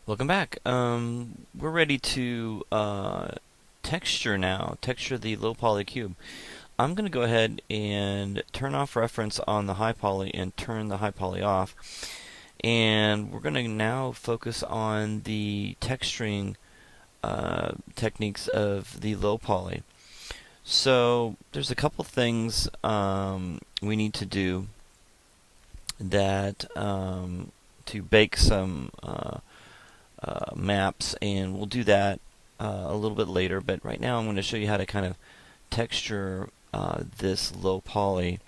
Welcome back. We're ready to texture the low poly cube. I'm going to go ahead and turn off reference on the high poly and turn the high poly off. And we're going to now focus on the texturing techniques of the low poly. So there's a couple things we need to do that to bake some maps, and we'll do that a little bit later. But right now, I'm going to show you how to kind of texture this low poly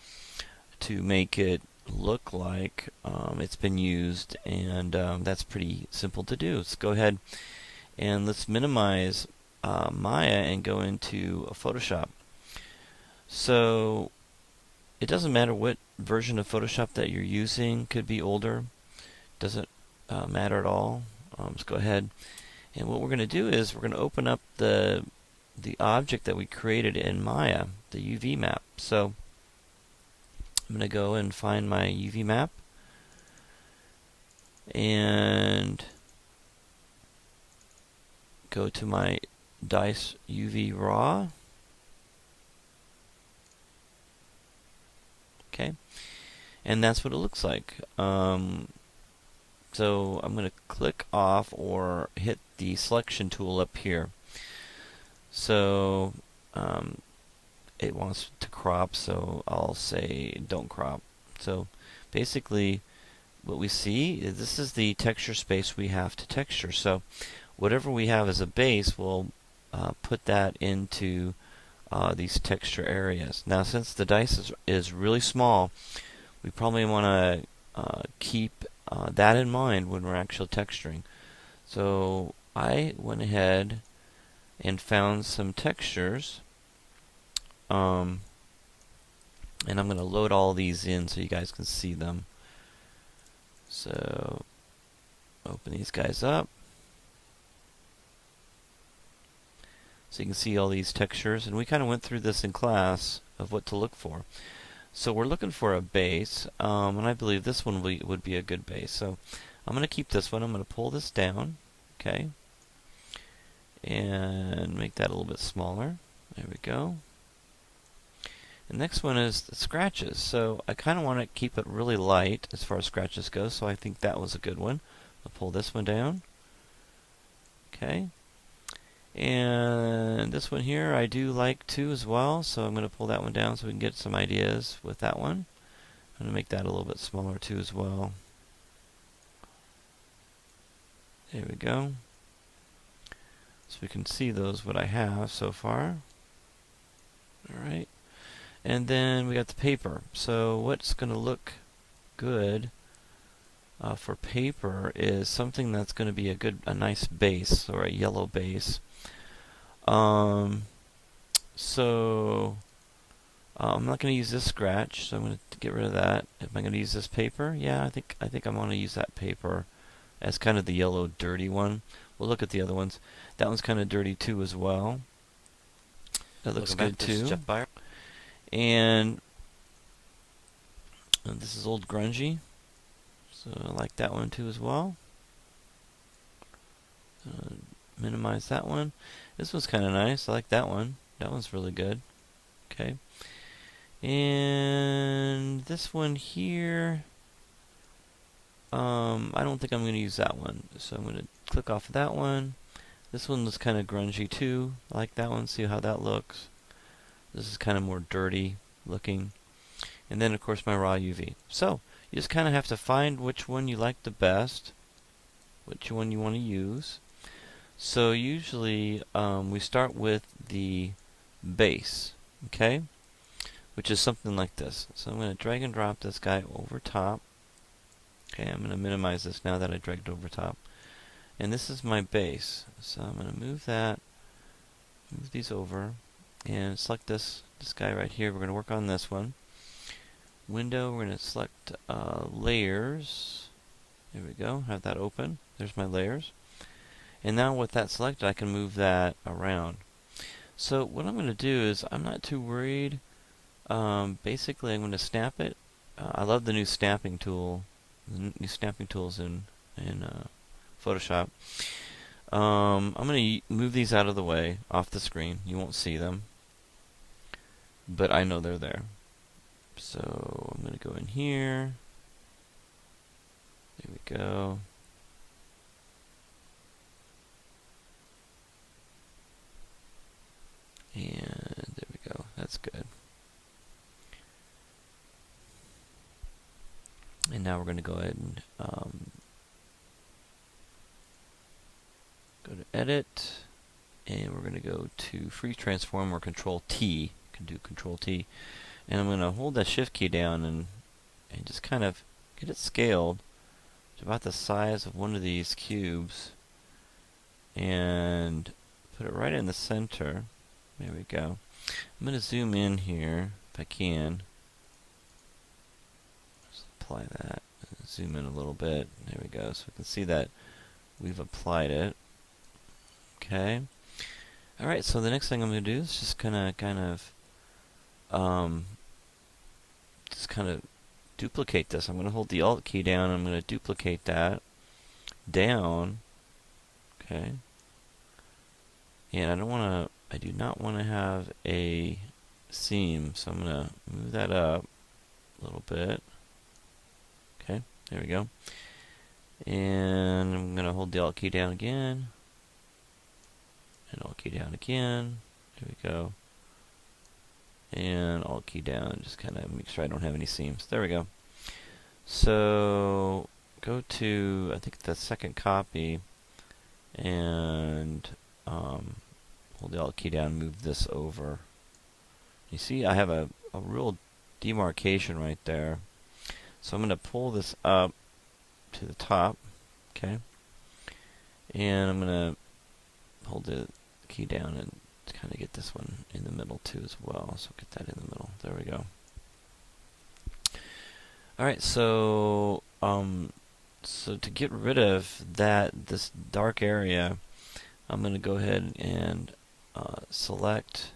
to make it look like it's been used, and that's pretty simple to do. Let's go ahead and let's minimize Maya and go into Photoshop. So it doesn't matter what version of Photoshop that you're using, could be older, doesn't matter at all. Let's go ahead, and what we're going to do is we're going to open up the object that we created in Maya, the UV map. So I'm going to go and find my UV map and go to my Dice UV Raw. Okay, and that's what it looks like. So I'm going to click off or hit the selection tool up here. So it wants to crop, so I'll say don't crop. So basically what we see is this is the texture space we have to texture. So whatever we have as a base, we'll put that into these texture areas. Now since the dice is really small, we probably want to keep that in mind when we're actually texturing. So I went ahead and found some textures, and I'm going to load all these in so you guys can see them. So open these guys up so you can see all these textures, and we kind of went through this in class of what to look for. So we're looking for a base, and I believe this one would be a good base. So I'm going to keep this one. I'm going to pull this down, okay, and make that a little bit smaller. There we go. The next one is the scratches. So I kind of want to keep it really light as far as scratches go, so I think that was a good one. I'll pull this one down. Okay. And this one here I do like too as well, so I'm going to pull that one down so we can get some ideas with that one. I'm going to make that a little bit smaller too as well. There we go. So we can see those, what I have so far. Alright. And then we got the paper. So what's going to look good for paper is something that's going to be a nice base, or a yellow base. So I'm not going to use this scratch, so I'm going to get rid of that. Am I going to use this paper? Yeah, I think I'm going to use that paper as kind of the yellow dirty one. We'll look at the other ones. That one's kind of dirty too as well. That looks good too. Jeff Byer. And this is old grungy, so I like that one too as well. Minimize that one. This one's kind of nice. I like that one. That one's really good. Okay. And this one here, I don't think I'm going to use that one. So I'm going to click off of that one. This one was kind of grungy too. I like that one. See how that looks. This is kind of more dirty looking. And then of course my raw UV. So you just kind of have to find which one you like the best, which one you want to use. So usually we start with the base, okay, which is something like this. So I'm going to drag and drop this guy over top. Okay, I'm going to minimize this now that I dragged it over top. And this is my base. So I'm going to move that, move these over, and select this guy right here. We're going to work on this one. Window, we're going to select layers. There we go, have that open. There's my layers. And now with that selected, I can move that around. So what I'm going to do is, I'm not too worried. Basically, I'm going to snap it. I love the new snapping tool. The new snapping tools in Photoshop. I'm going to move these out of the way, off the screen. You won't see them, but I know they're there. So I'm going to go in here. There we go. And there we go. That's good. And now we're going to go ahead and go to Edit, and we're going to go to Freeze Transform or Control T. You can do Control T, and I'm going to hold that Shift key down and just kind of get it scaled to about the size of one of these cubes, and put it right in the center. There we go. I'm going to zoom in here if I can. Just apply that. Zoom in a little bit. There we go. So we can see that we've applied it. Okay. All right. So the next thing I'm going to do is just kind of duplicate this. I'm going to hold the Alt key down. I'm going to duplicate that down. Okay. And I do not want to have a seam, so I'm going to move that up a little bit. Okay, there we go. And I'm going to hold the Alt key down again. And Alt key down again. There we go. And Alt key down, just kind of make sure I don't have any seams. There we go. So go to, I think, the second copy, and hold the Alt key down, move this over. You see I have a real demarcation right there. So I'm going to pull this up to the top, okay? And I'm going to hold the key down and kind of get this one in the middle too as well. So get that in the middle. There we go. Alright, so to get rid of this dark area, I'm going to go ahead and select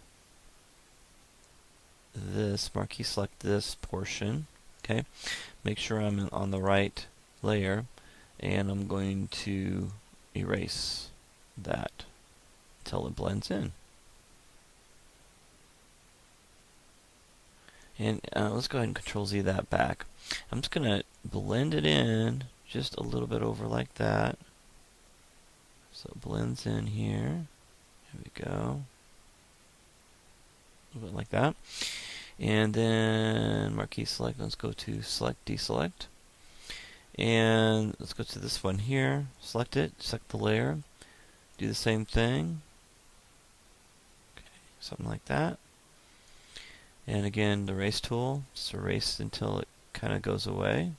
this, marquee select this portion, okay? Make sure I'm on the right layer, and I'm going to erase that until it blends in. And let's go ahead and Control Z that back. I'm just going to blend it in just a little bit over like that. So it blends in here. There we go. A little bit like that. And then marquee select. Let's go to select, deselect. And let's go to this one here. Select it. Select the layer. Do the same thing. Okay, something like that. And again, the erase tool. Just erase until it kind of goes away.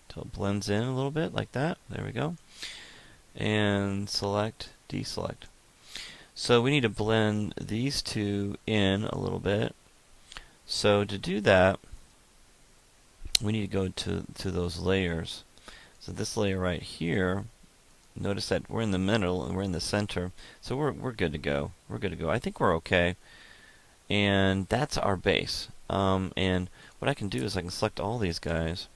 Until it blends in a little bit like that. There we go. And select, deselect. So we need to blend these two in a little bit. So to do that, we need to go to those layers. So this layer right here, notice that we're in the middle and we're in the center. So we're good to go. We're good to go. I think we're okay. And that's our base. And what I can do is I can select all these guys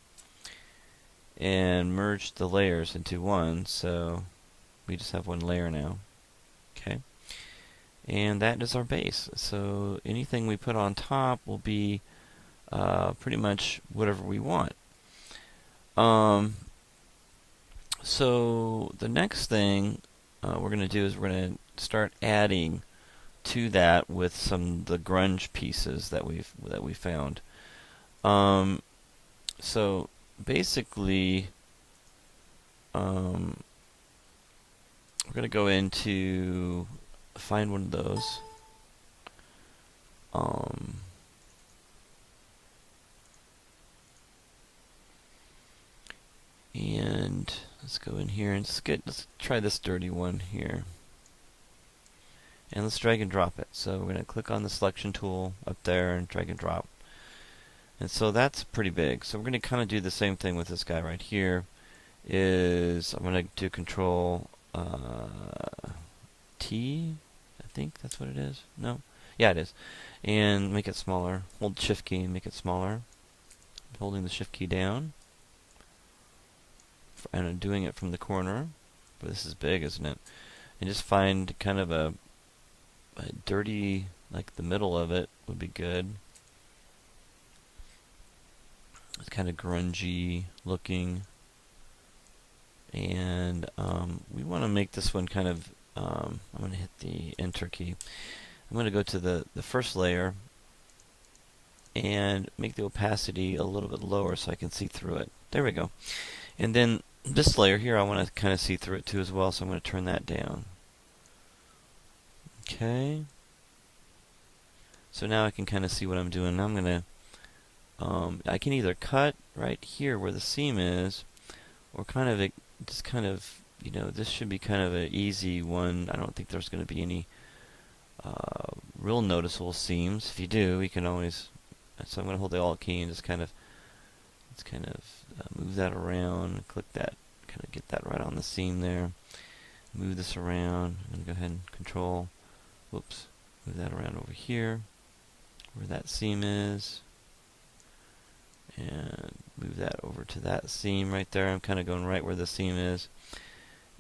and merge the layers into one. So we just have one layer now. Okay. And that is our base. So anything we put on top will be pretty much whatever we want. So the next thing we're going to do is we're going to start adding to that with some of the grunge pieces that we found. So basically, we're going to go into find one of those. And let's go in here and let's try this dirty one here. And let's drag and drop it. So we're going to click on the selection tool up there and drag and drop. And so that's pretty big. So we're going to kind of do the same thing with this guy right here. I'm going to do Control T. I think that's what it is. No? Yeah, it is. And make it smaller. Hold Shift key and make it smaller. Holding the Shift key down. And I'm doing it from the corner. But this is big, isn't it? And just find kind of a dirty, like the middle of it would be good. It's kind of grungy looking. And we want to make this one kind of, I'm going to hit the Enter key. I'm going to go to the first layer and make the opacity a little bit lower so I can see through it. There we go. And then this layer here, I want to kind of see through it too as well, so I'm going to turn that down. Okay. So now I can kind of see what I'm doing. Now I'm going to, I can either cut right here where the seam is, or kind of just kind of, you know, this should be kind of an easy one. I don't think there's going to be any real noticeable seams. If you do, you can always. So I'm going to hold the Alt key and just kind of, move that around. Click that, kind of get that right on the seam there. Move this around. I'm going to go ahead and Control. Whoops. Move that around over here, where that seam is, and move that over to that seam right there. I'm kind of going right where the seam is.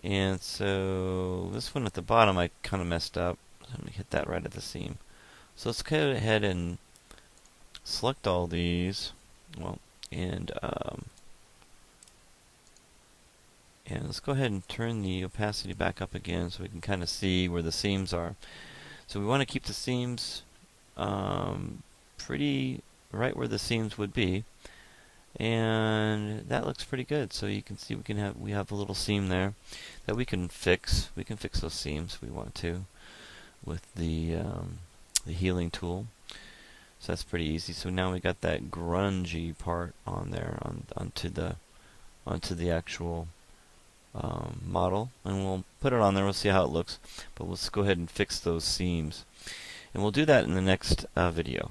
And so this one at the bottom I kind of messed up. So I'm going to hit that right at the seam. So let's go ahead and select all these. Well, and let's go ahead and turn the opacity back up again so we can kind of see where the seams are. So we want to keep the seams pretty right where the seams would be, and that looks pretty good. So you can see we have a little seam there that we can fix. We can fix those seams if we want to with the healing tool. So that's pretty easy. So now we got that grungy part on there onto the actual model, and we'll put it on there. We'll see how it looks, but let's go ahead and fix those seams, and we'll do that in the next video.